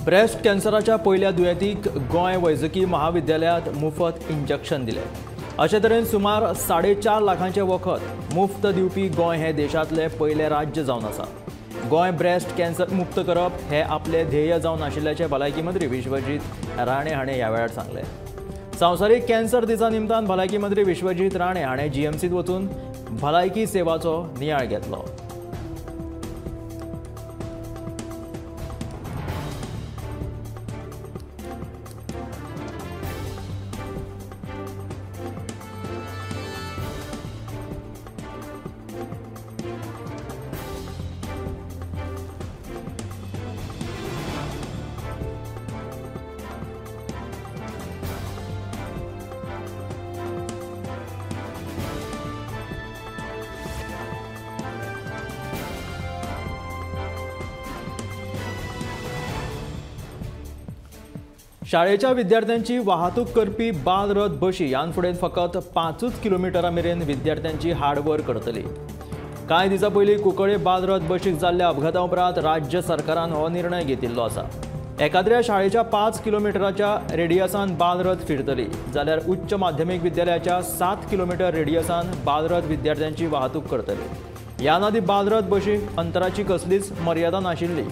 Breast कॅन्सराच्या पहिल्या दुयेंतीक गोंय वैजकी महाविद्यालयात मुफ्त इंजेक्शन दिले। अशे तरेन सुमार 4.5 लाखांचे वखद मुफ्त दिवपी गोंय हे देशातले पहिले राज्य जावन आसा। गोंय ब्रेस्ट कॅन्सर मुक्त करप हे आपले ध्येय जावन आशिल्ल्याचे भलायकी मंत्री विश्वजीत राणे हाणें ह्या वेळार सांगले। संवसारीक कॅन्सर दिसा निमतान भलायकी मंत्री विश्वजीत राणे हाणें जीएमसीत वचून भलायकी सेवाचो नियाळ घेतलो। शाळेच्या विद्यार्थ्यांची वाहतूक करपी बाल रथ बशी ह्यान फुडें फकत 5 किलोमिटरा मेरेन विद्यार्थ्यांची हाडवर करतली। कांय दिसां पयलीं कुंकळे बाल रथ बशीक जाल्ल्या अपघाता उपरांत राज्य सरकारान हो निर्णय घेतिल्लो आसा। एखाद्या शाळेच्या 5 किलोमिटराच्या रेडियसान बाल रथ फिरतली जाल्यार उच्च माध्यमीक विद्यालयाच्या 7 किलोमिटर रेडियसान बाल रथ विद्यार्थ्यांची वाहतूक करतली। ह्या नदी बाल रथ बशीक अंतराची कसलीच मर्यादा नाशिल्ली।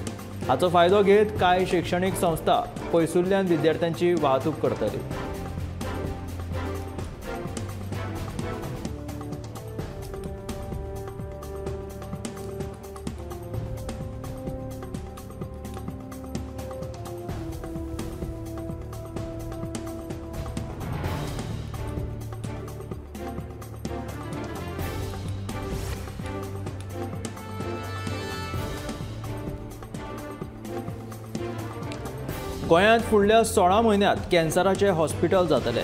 हाचो फायदो घेत कांय शैक्षणिक संस्था पयसुल्ल्यान विद्यार्थ्यांची वाहतूक करतली। गोंयांत फुडल्या 16 म्हयन्यांत कॅन्सराचे हॉस्पिटल जातले।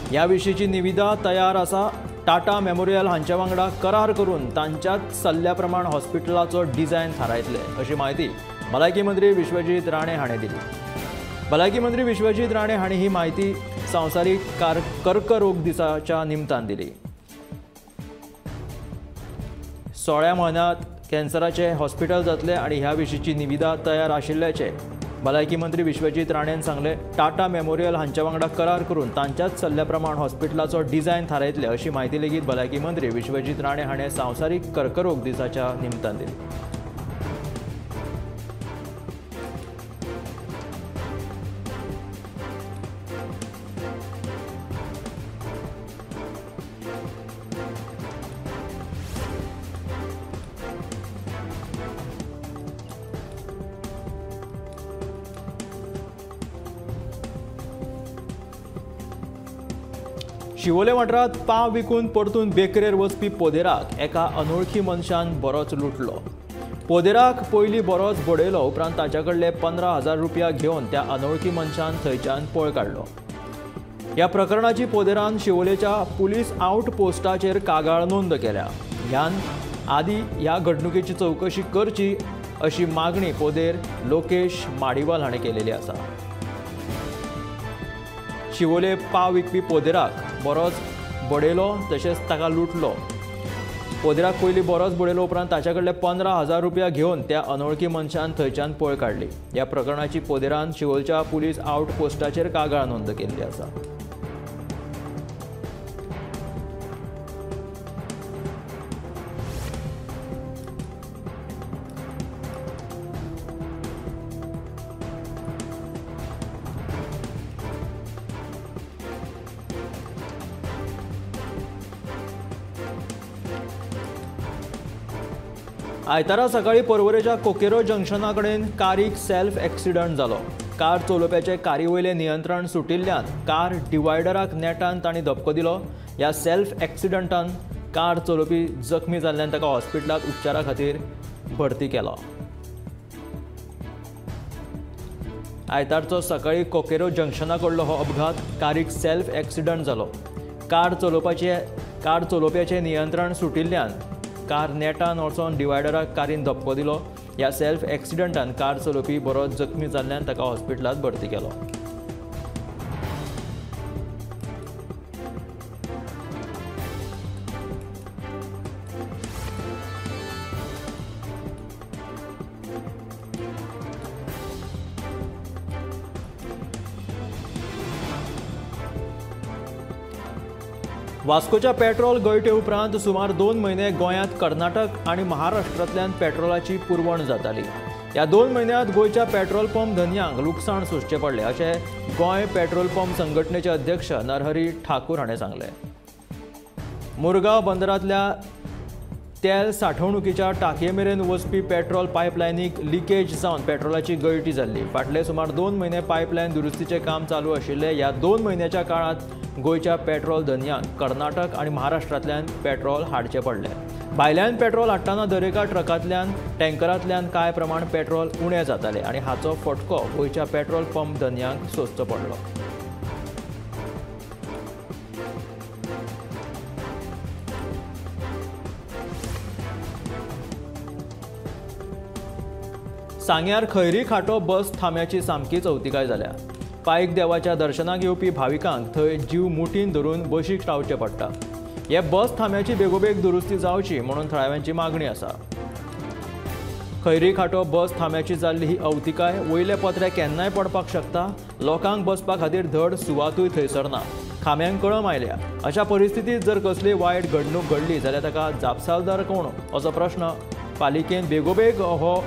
ह्या विशींची निविदा तयार आसा। टाटा मेमोरियल हांचे वांगडा करार करून तांच्याच सल्ल्या प्रमाण हॉस्पिटलाचो डिझायन थारायतले अशी माहिती भलायकी मंत्री विश्वजीत राणे हाणें दिली। भलायकी मंत्री विश्वजीत राणे हांणी ही माहिती संवसारीक कर्करोग दिसाच्या निमतान दिली। 16 म्हयन्यांत कॅन्सराचे हॉस्पिटल जातले आनी ह्या विशींची निविदा तयार आशिल्ल्याचे भलायकी मंत्री विश्वजीत राणेन सांगले। टाटा मेमोरियल हांचे वांगडा करार करून तांच्याच सल्ल्या प्रमाण हॉस्पिटलाचो डिझायन थारायतले अशी माहिती लेगीत भलायकी मंत्री विश्वजीत राणे हाणें संवसारीक कर्करोग दिसाच्या निमतान दिली। शिवोले वाठारांत पाव विकून परतून बेकरेर वचपी पोदेराक एका अनोळखी मनशान बरोच लुटलो। पोदेराक पयलीं बरोच बडयलो उपरांत ताचे कडले 15,000 रुपया घेवन त्या अनोळखी मनशान थंयच्यान पळ काडलो। ह्या प्रकरणाची पोदेरान शिवोलेच्या पुलीस आउट पोस्टाचेर कागाळ नोंद केल्या। ह्यान आदी ह्या घडणुकेची चवकशी करची अशी मागणी पोदेर लोकेश माडिवाल हाणें केलेली आसा। शिवोले पाव विकपी पोदेराक बरोच बडयलो तशेंच ताका लुटलो। पोदेराक पयलीं बरोच बडयलो उपरांत ताचे कडले 15,000 रुपया घेवन त्या अनोळखी मनशान थंयच्यान पळ काडली। ह्या प्रकरणाची पोदेरान शिवोलच्या पुलीस आउट पोस्टाचेर कागाळ नोंद केल्ली आसा। आयतारा सकाळी पर्वरेच्या कोकेरो जंक्शना कडेन कारीक सेल्फ एक्सिडंट जालो। कार चलोवप्याचे कारी वयले नियंत्रण सुटिल्ल्यान कार डिवायडराक नेटान तांणी धपको दिलो। ह्या सेल्फ एक्सिडंटान कार चलोवपी जखमी जाल्ल्यान ताका हॉस्पिटलांत उपचारा खातीर भरती केलो। आयतारचो सकाळी कोकेरो जंक्शना कडलो हो अपघात कारीक सेल्फ एक्सिडंट जालो। कार चलोवप्याचे नियंत्रण सुटिल्ल्यान कार नेटान वचोन डिवायडराक कारीन धपको दिलो। ह्या सेल्फ एक्सिडंटान कार चलोवपी बरोच जखमी जाल्ल्यान ताका हॉस्पिटलांत भरती केलो। वास्कोच्या पेट्रोल गळटे उपरांत सुमार 2 म्हयने गोंयांत कर्नाटक आणि महाराष्ट्रांतल्यान पेट्रोलाची पुरवण जाताली। ह्या 2 म्हयन्यांत गोंयच्या पेट्रोल पंप धन्यांक लुकसाण सोंसचें पडलें अशें गोंय पेट्रोल पंप संघटनेचे अध्यक्ष नरहरी ठाकूर हाणें सांगलें। मुरगांव बंदरांतल्या तेल साठवणुकीच्या टाकये मेरेन वचपी पेट्रोल पायपलायनीक लिकेज जावन पेट्रोलाची गळटी जाल्ली। फाटले सुमार 2 म्हयने पायपलायन दुरुस्तीचें काम चालू आशिल्लें। ह्या 2 म्हयन्याच्या काळांत गोंयच्या पेट्रोल धन्यांक कर्नाटक आनी महाराष्ट्रांतल्यान पेट्रोल हाडचें पडलें। भायल्यान पेट्रोल हाडटाना दरेका ट्रकांतल्यान टँकरांतल्यान कांय प्रमाण पेट्रोल उणें जातालें आनी हाचो फटको गोंयच्या पेट्रोल पंप धन्यांक सोंसचो पडलो। सांग्यार खैरी खाटो बस थांब्याची सामकीच अवतिकाय जाल्या। पायक देवाच्या दर्शनाक येवपी भाविकांक थंय जीव मुठीन धरून बशीक रावचें पडटा। हे बस थांब्याची बेगोबेग दुरुस्ती जावची म्हणून थळाव्यांची मागणी आसा। खैरी खाटो बस थांब्याची जाल्ली ही अवतिकाय वयले पत्रे केन्नाय पडपाक शकता। लोकांक बसपा खातीर धड सुवातूय थंयसर ना। खांब्यांक कळम आयल्या। अशा परिस्थितीत जर कसली वायट घडणूक घडली जाल्यार ताका जापसालदार कोण असो प्रश्न पालिकेन बेगोबेग हो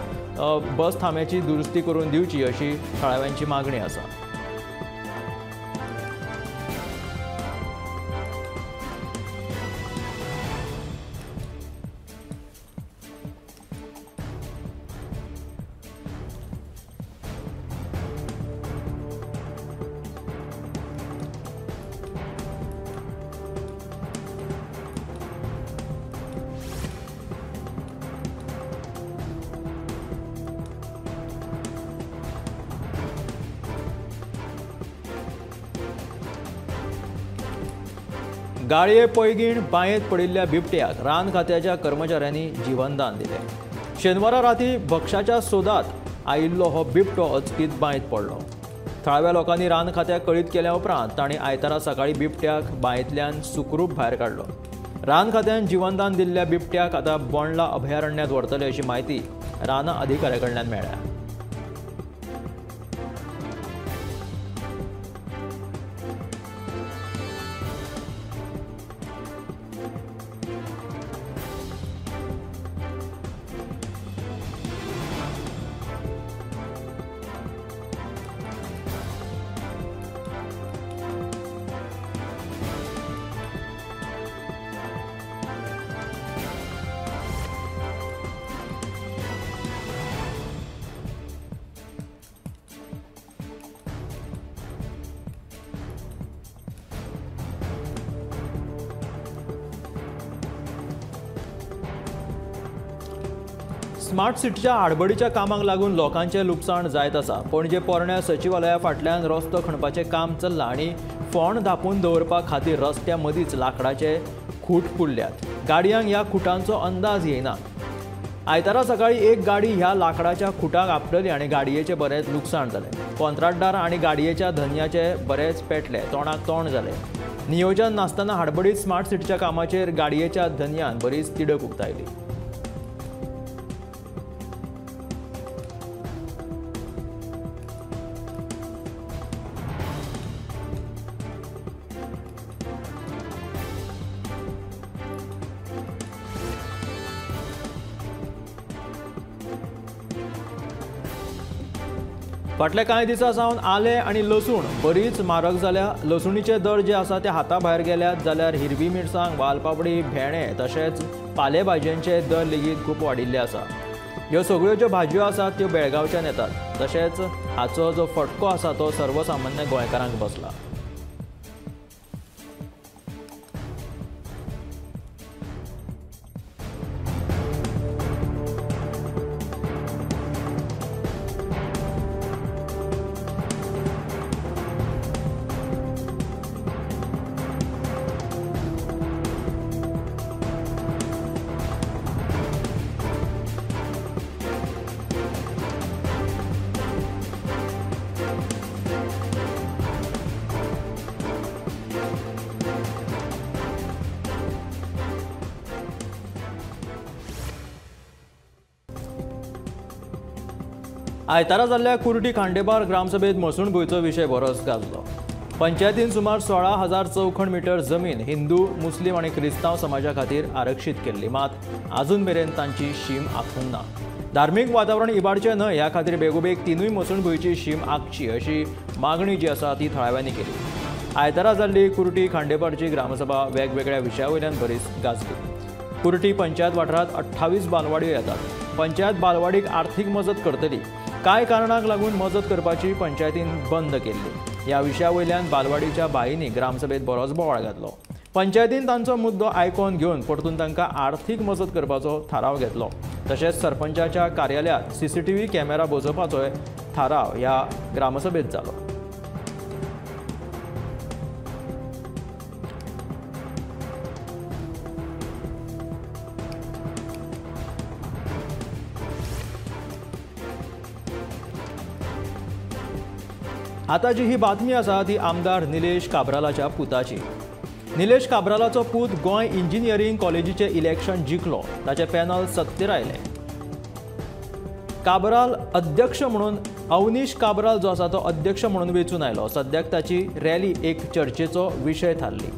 बस थांब्याची दुरुस्ती करून दिवची अशी थळाव्यांची मागणी आसा। गाळये पैगीण बायेंत पडिल्ल्या बिबट्याक रान खात्याच्या कर्मचाऱ्यांनी जीवनदान दिलें। शेनवारा राती भक्षाच्या सोदात आयिल्लो हो बिबटो अचकीत बायेंत पडलो। थळाव्या लोकांनी रान खात्याक कळीत केल्या उपरांत तांणी आयतारा सकाळी बिबट्याक बायेंतल्यान सुखरूप भायर काडलो। रान खात्यान जीवनदान दिल्ल्या बिबट्याक आतां बोंडला अभयारण्यात व्हरतले अशी म्हायती रान अधिकाऱ्या कडल्यान मेळ्ळ्या। स्मार्ट सिटीच्या आडबडीच्या कामाक लागून लोकांचे लुकसाण जायत आसा। पणजे पोरण्या सचिवालया फाटल्यान रस्तो खणपाचें काम चल्लां आनी फोंड धापून दवरपा खातीर रस्त्या मदींच लाकडाचे खूट पुरल्यात। गाडयांक ह्या खुटांचो अंदाज येना। आयतारा सकाळी एक गाडी ह्या लाकडाच्या खुटाक आपटली आनी गाडयेचें बरेंच लुकसाण जालें। कंत्राटदार आनी गाडयेच्या धन्याचे बरेच पेटले, तोंडाक तोंड जालें। नियोजन नासतना हाडबडीत स्मार्ट सिटीच्या कामाचेर गाडयेच्या धन्यान बरीच तिडक उक्तायली। फाटल्या कांय दिसां सावन आले आनी लसूण बरीच म्हारग जाल्या। लसुणीचे दर जे आसा ते हाता भायर गेल्यात जाल्यार हिरवी मिरसांग, वालपापडी, भेंडे तशेंच पालेभाजयांचे दर लेगीत खूब वाडिल्ले आसा। ह्यो सगळ्यो ज्यो भाजयो आसात त्यो बेळगांवच्यान येतात। तशेंच हाचो जो फटको आसा तो सर्वसामान्य गोंयकारांक बसला। आयतारा जाल्ल्या कुर्टी खांडेपार ग्रामसभेत मसूण भुंयचो विशय बरोच गाजलो। पंचायतीन सुमार 16,000 चौखण मीटर जमीन हिंदू मुस्लिम आणि क्रिस्तांव समाजा खातीर आरक्षीत केल्ली, मात अजून मेरेन तांची शीम आखूंक ना. धार्मीक वातावरण इबाडचें न्हय ह्या खातीर बेगोबेग तिनूय मसणभुंयची शीम आखची अशी मागणी जी आसा ती थळाव्यांनी केली. आयतारा जाल्ली कुर्टी खांडेपारची ग्रामसभा वेगवेगळ्या विशयावयल्यान बरीच गाजली. कुर्टी पंचायत वाठारांत 28 बालवाड्यो येतात. पंचायत बालवाडीक आर्थीक मजत करतली. कांय कारणांक लागून मजत करपाची पंचायतीन बंद केल्ली. ह्या विशयावयल्यान बालवाडीच्या बाईंनी ग्रामसभेत बरोच बोवाळ घातलो. पंचायतीन तांचो मुद्दो आयकोन घेवन परतून तांकां आर्थीक मजत करपाचो थाराव घेतलो. तशेंच सरपंचाच्या कार्यालयांत CCTV कॅमेरा बसोवपाचोय थाराव ह्या ग्रामसभेत जालो. आता जी ही बातमी आसा ती आमदार निलेश काब्रालाच्या पुताची. निलेश काब्रालाचो पूत गोंय इंजिनियरिंग कॉलेजीचे इलेक्शन जिखलो. ताचे पॅनल सत्तेर आयले. काब्राल अध्यक्ष म्हणून अवनीश काब्राल जो आसा तो अध्यक्ष म्हणून वेंचून आयलो. सद्याक ताची रॅली एक चर्चेचो विशय थारली.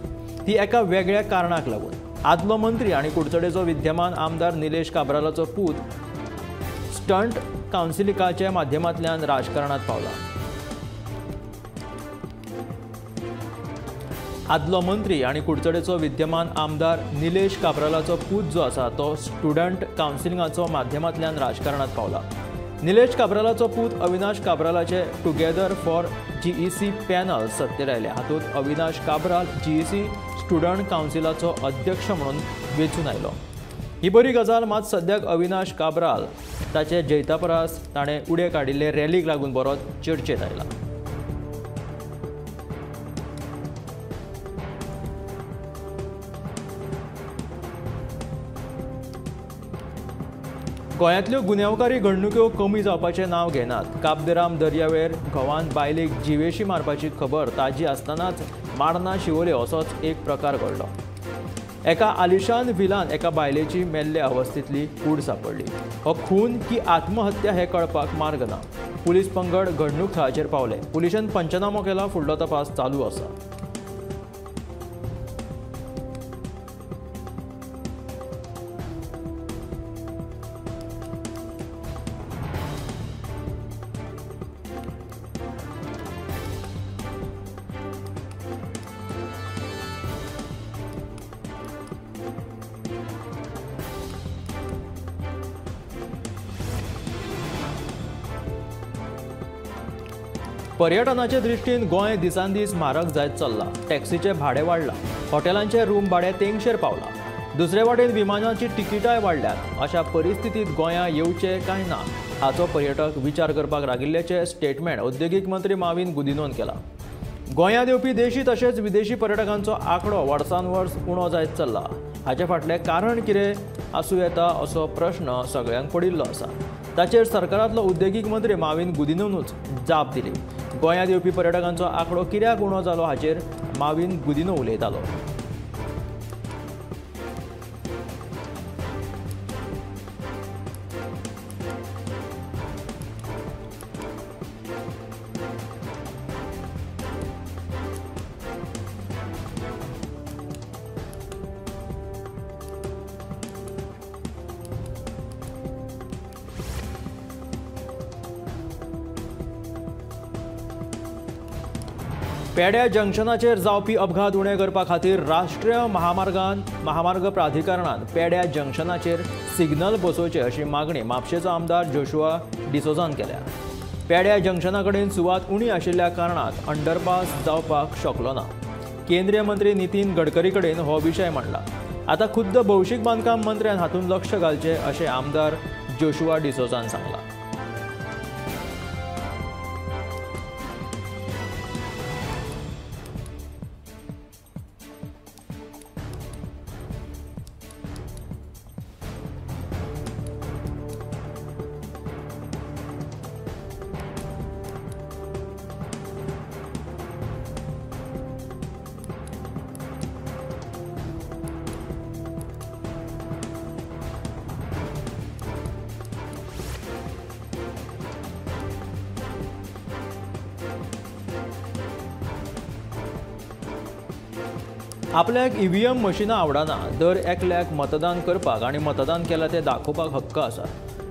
ती एका वेगळ्या कारणाक लागून. आदलो मंत्री आनी कुडचडेचो विद्यमान आमदार निलेश काब्रालाचो पूत स्टंट कावन्सिलिंगाच्या माध्यमांतल्यान राजकारणांत पावला. आदलो मंत्री आनी कुडचडेचो विद्यमान आमदार निलेश काब्रालाचो पूत जो आसा तो स्टुडंट कावन्सिलिंगाचो माध्यमांतल्यान राजकारणांत पावला. निलेश काब्रालाचो पूत अविनाश काब्रालाचे टुगेदर फॉर GEC पॅनल सत्तेर आयले. हातूंत अविनाश काब्राल GEC स्टुडंट कावन्सिलाचो अध्यक्ष म्हणून वेंचून आयलो. ही बरी गजाल, मात सद्याक अविनाश काब्राल ताचे जैता परस ताणें उडे काडिल्ले रॅलीक लागून बरोच चर्चेत आयला. गोंयांतल्यो गुन्यांवकारी घडणुको कमी जावपाचें नांव घेनात. काबदेराम दर्यावेर घोवान बायलेक जिवेशी मारपाची खबर ताजी आसतनाच मारना शिवोले असोच एक प्रकार घडलो. एका आलिशान व्हिलान एका बायलेची मेल्ले अवस्थेंतली कूड सांपडली. हो खून की आत्महत्या हें कळपाक मार्ग ना. पुलीस पंगड घडणूक थळाचेर पावले. पुलिशेन पंचनामो केला. फुडलो तपास चालू आसा. पर्यटनाचे दृश्टीन गोंय दिसान दीस म्हारग जायत चल्ला. टॅक्सीचे भाडें वाडलां. हॉटेलांचे रूम भाडें तेंगशेर पावलां. दुसरे वाटेन विमानाची तिकिटाय वाडल्यात. अशा परिस्थितीत गोंया येवचे काय ना हाचो पर्यटक विचार करपाक लागिल्ल्याचे स्टेटमेंट उद्देगीक मंत्री माविन गुदिन्होन केला. गोंयांत येवपी देशी तशेंच विदेशी पर्यटकांचो आंकडो वर्सान वर्स उणो जायत चल्ला. हाचे फाटलें कारण कितें आसूं येता असो प्रश्न सगळ्यांक पडिल्लो आसा. ताचेर सरकारांतलो उद्देगीक मंत्री माविन गुदिन्होनूच जाप दिली. गोंयांत येवपी पर्यटकांचो आंकडो कित्याक उणो जालो हाचेर माविन गुदिन्हो उलयतालो. पेड्या जंक्शनाचेर जावपी अपघात उणे करपा खातीर राष्ट्रीय महामार्ग प्राधिकरणान पेड्या जंक्शनाचेर सिग्नल बसोवचे अशी मागणी म्हापशेचो आमदार जोशुआ डिसोजान केल्या. पेड्या जंक्शना कडेन सुवात उणी आशिल्ल्या कारणात अंडरपास जावपाक शकलो ना. केंद्रीय मंत्री नितीन गडकरी कडेन हो विशय मांडला. आता खुद्द भौशीक बांदकाम मंत्र्यान हातूंत लक्ष घालचें अशें आमदार जोशुआ डिसोजान सांगलां. आपल्याक ईव्हीएम मशिनां आवडना, दर एकल्याक मतदान करपाक आनी मतदान केला तें दाखोवपाक हक्क आसा.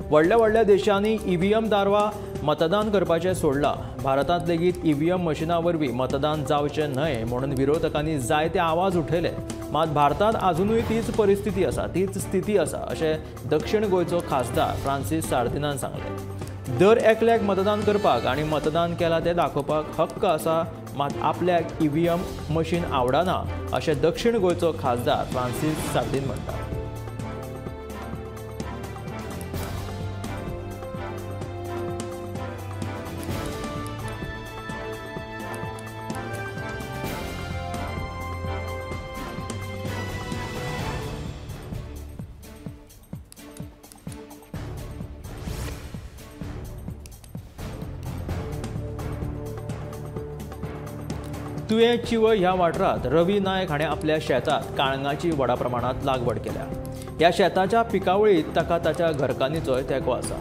व्हडल्या व्हडल्या देशांनी ईव्हीएम दारवा मतदान करपाचें सोडलां. भारतांत लेगीत ईव्हीएम मशिनां वरवीं मतदान जावचें न्हय म्हणून विरोधकांनी जायते आवाज उठयले. मात भारतांत अजुनूय तीच परिस्थिती आसा, तीच स्थिती आसा अशें दक्षिण गोंयचो खासदार फ्रांसीस सार्दिनान सांगलें. दर एकल्याक मतदान करपाक आनी मतदान केला तें दाखोवपाक हक्क आसा, मात आपल्याक ईव्हीएम मशीन आवडना अशें दक्षिण गोंयचो खासदार फ्रांसीस सार्दिन म्हणटा. तुवें चिव ह्या वाठारांत रवी नायक हाणें आपल्या शेतांत काळंगाची व्हडा प्रमाणांत लागवड केल्या. ह्या शेताच्या पिकावळीत ताका ताच्या घरकान्नीचोय तेंको आसा.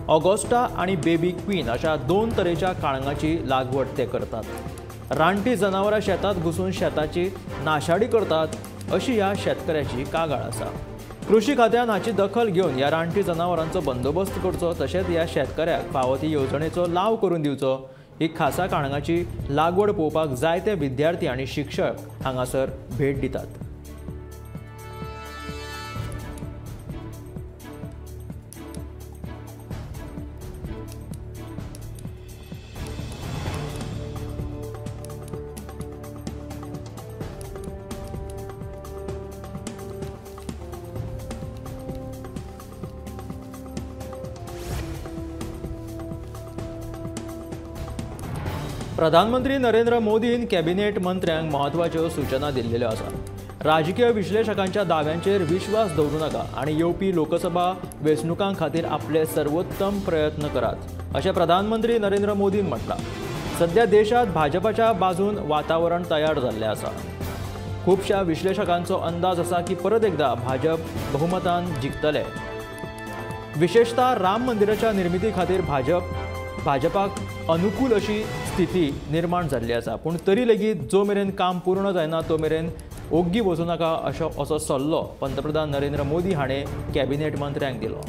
ऑगोस्टा आनी बेबी क्वीन अशा 2 तरेच्या काळंगाची लागवड ते करतात. रानटी जनावरां शेतांत घुसून शेताची नाशाडी करतात अशी ह्या शेतकऱ्याची कागाळ आसा. कृषी खात्यान हाची दखल घेवन ह्या रानटी जनावरांचो बंदोबस्त करचो, तशेंच ह्या शेतकऱ्याक फावो ती येवजणेचो लाव करून दिवचो. ही खासा काळंगाची लागवड पळोवपाक जायते विद्यार्थी आनी शिक्षक हांगासर भेट दितात. प्रधानमंत्री नरेंद्र मोदीन कॅबिनेट मंत्र्यांक महत्वाच्यो सूचना दिल्ल्यो आसा. राजकीय विश्लेशकांच्या दाव्यांचेर विश्वास दवरूं नाका आनी येवपी लोकसभा वेंचणुकां खातीर आपले सर्वोत्तम प्रयत्न करात अशें प्रधानमंत्री नरेंद्र मोदीन म्हटलां. सध्या देशांत भाजपाच्या बाजून वातावरण तयार जाल्लें आसा. खुबशा विश्लेशकांचो अंदाज आसा की परत एकदा भाजप बहुमतान जिखतले. विशेषतः राम मंदिराच्या निर्मिती खातीर भाजपाक अनुकूल अशी स्थिती निर्माण जाल्ली आसा. पूण तरी लेगीत जो मेरेन काम पूर्ण जायना तो मेरेन ओग्गी वचूं नाका असो सल्लो पंतप्रधान नरेंद्र मोदी हाणें कॅबिनेट मंत्र्यांक दिलो.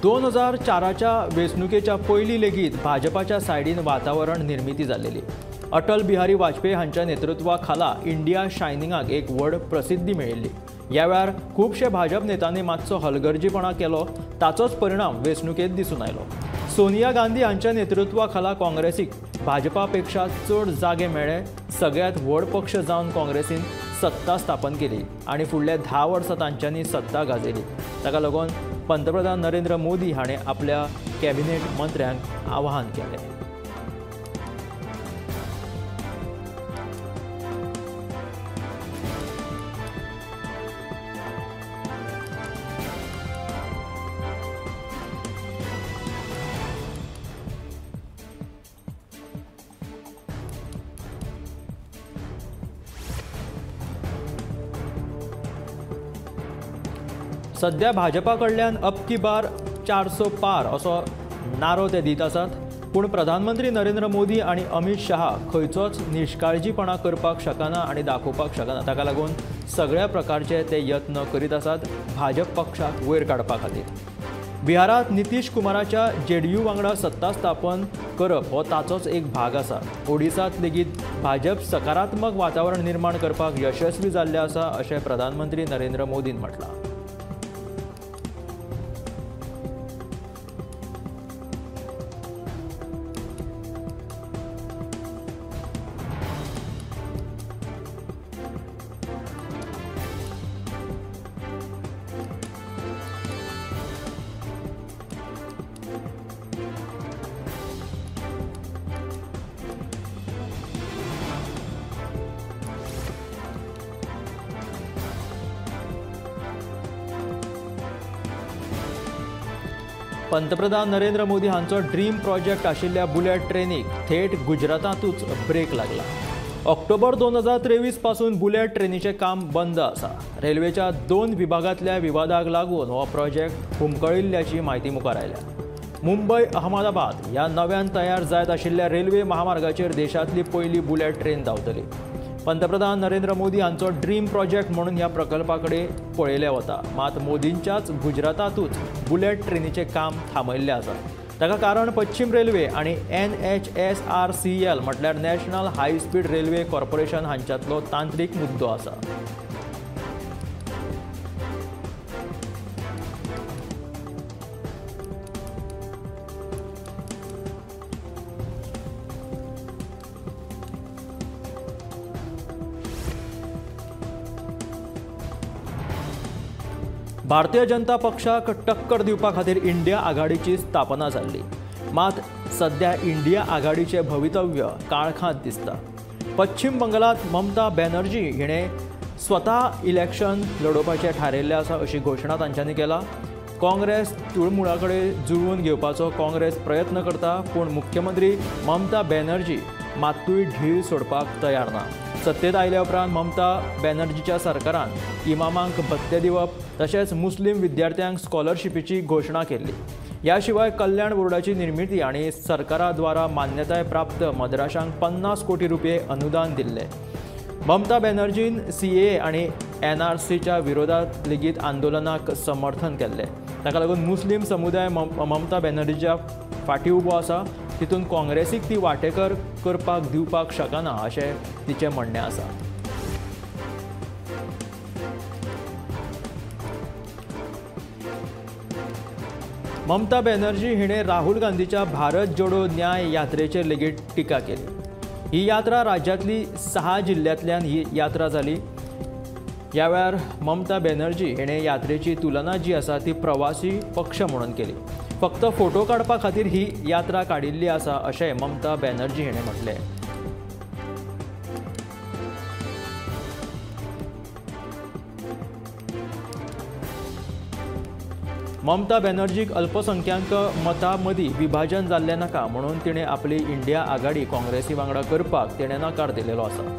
दोन 2004च्या वेंचणुकेच्या पयलीं लेगीत भाजपाच्या सायडीन वातावरण निर्मिती जाल्लेली. अटल बिहारी वाजपेयी हांच्या नेतृत्वा खाला इंडिया शायनिंगाक एक व्हड प्रसिद्धी मेळिल्ली. ह्या वेळार खुबशे भाजप नेत्यांनी मातसो हलगर्जीपणा केलो, ताचोच परिणाम वेंचणुकेंत दिसून आयलो. सोनिया गांधी हांच्या नेतृत्वा खाला काँग्रेसीक भाजपा पेक्षा चड जागे मेळ्ळे. सगळ्यांत व्हड पक्ष जावन काँग्रेसीन सत्ता स्थापन केली आनी फुडले 10 वर्सां तांच्यांनी सत्ता गाजयली. ताका लागून पंतप्रधान नरेंद्र मोदी हाणें आपल्या कॅबिनेट मंत्र्यांक आवाहन केलें. सध्या भाजपा कडल्यान अब की बार 400 पार असो नारो ते दीत आसात. पूण प्रधानमंत्री नरेंद्र मोदी आनी अमित शहा खंयचोच निश्काळजीपणा करपाक शकना आनी दाखोवपाक शकना. ताका लागून सगळ्या प्रकारचे ते यत्न करीत आसात भाजप पक्षाक वयर काडपा खातीर. बिहारांत नितीश कुमाराच्या जेडीयू वांगडा सत्ता स्थापन करप हो ताचोच एक भाग आसा. ओडिसांत लेगीत भाजप सकारात्मक वातावरण निर्माण करपाक यशस्वी जाल्ले आसा अशें प्रधानमंत्री नरेंद्र मोदीन म्हटलां. पंतप्रधान नरेंद्र मोदी हांचो ड्रीम प्रोजेक्ट आशिल्ल्या बुलेट ट्रेनीक थेट गुजरातांतूच ब्रेक लागला। ऑक्टोबर 2023 पासून बुलेट ट्रेनीचें काम बंद आसा। रेल्वेच्या 2 विभागांतल्या विवादाक लागून हो प्रोजेक्ट हुमकळिल्ल्याची म्हायती मुखार आयल्या। मुंबई अहमदाबाद ह्या नव्यान तयार जायत आशिल्ल्या रेल्वे महामार्गाचेर देशांतली पयली बुलेट ट्रेन धांवतली। पंतप्रधान नरेंद्र मोदी हांचो ड्रीम प्रोजेक्ट म्हणून ह्या प्रकल्पा कडेन पळयले वता, मात मोदींच्याच गुजरातांतूच बुलेट ट्रेनीचें काम थांबयल्लें आसा। ताका कारण पश्चिम रेल्वे आनी NHSRCL म्हटल्यार national high speed railway corporation हांच्यातलो तांत्रीक मुद्दो आसा। भारतीय जनता पक्षाक टक्कर दिवपा खातीर इंडिया आघाडीची स्थापना जाल्ली, मात सध्या इंडिया आघाडीचें भवितव्य काळखांत दिसता। पश्चिम बंगालात ममता बॅनर्जी हिणें स्वता इलेक्शन लडोवपाचें थारायिल्लें आसा अशी घोशणा तांच्यांनी केला। काँग्रेस तुळमुळा कडेन जुळवून घेवपाचो काँग्रेस प्रयत्न करता, पूण मुख्यमंत्री ममता बॅनर्जी मात्तूय ढील सोडपाक तयार ना। सत्तेत आयल्या उपरांत ममता बॅनर्जीच्या सरकारान इमामांक भत्ते दिवप तशेंच मुस्लीम विद्यार्थ्यांक स्कॉलरशिपीची घोशणा केल्ली। ह्या शिवाय कल्याण बोर्डाची निर्मिती आनी सरकारा द्वारा मान्यताय प्राप्त मद्राशांक 50 कोटी रुपये अनुदान दिल्ले। ममता बॅनर्जीन CAA आनी NRCच्या विरोधात लेगीत आंदोलनाक समर्थन केल्लें। ताका लागून मुस्लीम समुदाय ममता बॅनर्जीच्या फाटीं उबो आसा। तितून काँग्रेसीक ती वांटेकार करपाक दिवपाक शकना अशें तिचें म्हणणें आसा। ममता बॅनर्जी हिणें राहुल गांधीच्या भारत जोडो न्याय यात्रेचेर लेगीत टिका केली। ही यात्रा राज्यांतली 6 जिल्ल्यांतल्यान ही यात्रा जाली। ह्या वेळार ममता बॅनर्जी हिणें यात्रेची तुलना जी आसा ती प्रवासी पक्ष म्हणून केली। फक्त फोटो काडपा खातीर ही यात्रा काडिल्ली आसा अशें ममता बॅनर्जी हिणें म्हटलें। ममता बॅनर्जीक अल्पसंख्याक मतां मदीं विभाजन जाल्लें नाका म्हणून तिणें आपली इंडिया आघाडी काँग्रेसी वांगडा करपाक तिणें नकार दिलेलो आसा।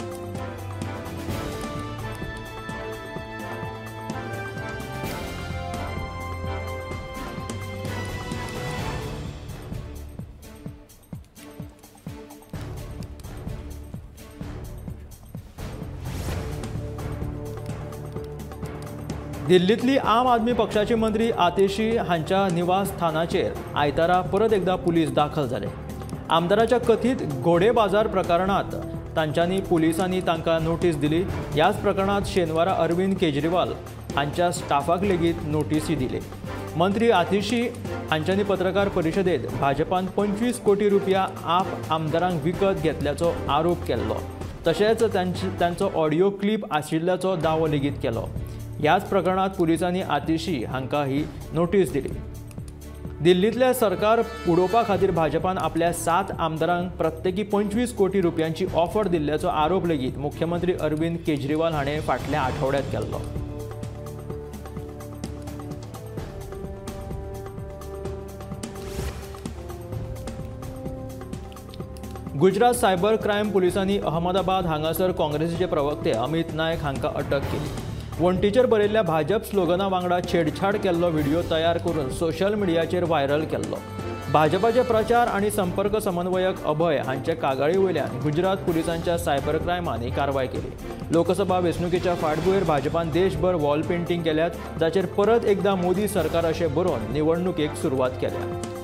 दिल्लीतली आम आदमी पक्षाचे मंत्री आतिशी हांच्या निवासस्थानाचेर आयतारा परत एकदा पुलीस दाखल जाले। आमदाराच्या कथीत घोडेबाजार प्रकरणात तांच्यांनी पुलिसांनी तांकां नोटीस दिली। ह्याच प्रकरणात शेनवारा अरविंद केजरीवाल हांच्या स्टाफाक लेगीत नोटीसी दिली। मंत्री आतिशी हांच्यांनी पत्रकार परिशदेंत भाजपान 25 कोटी रुपया आप आमदारांक विकत घेतल्याचो आरोप केल्लो, तशेंच तांचो ऑडिओ क्लिप आशिल्ल्याचो दावो लेगीत केलो। ह्याच प्रकरणात पुलिसांनी आतिशी हांकां ही नोटीस दिली। दिल्लीतले सरकार उडोवपा खातीर भाजपान आपल्या 7 आमदारांक प्रत्येकी 25 कोटी रुपयांची ऑफर दिल्ल्याचो आरोप लेगीत मुख्यमंत्री अरविंद केजरीवाल हाणें फाटल्या आठवड्यात केल्लो। गुजरात सायबर क्रायम पुलिसांनी अहमदाबाद हांगासर काँग्रेसीचे प्रवक्ते अमित नायक हांकां अटक केली। वणटीचेर बरयल्ल्या भाजप स्लोगना वांगडा छेडछाड केल्लो व्हिडिओ तयार करून सोशल मिडियाचेर व्हायरल केल्लो। भाजपाचे प्रचार आनी संपर्क समन्वयक अभय हांचे कागाळी वयल्यान गुजरात पुलिसांच्या सायबर क्रायमान ही कारवाय केली। लोकसभा वेंचणुकेच्या फाटभुंयेर भाजपान देशभर वॉल पेंटिंग केल्यात, जाचेर परत एकदा मोदी सरकार अशें बरोवन निवडणुकेक सुरवात केल्या।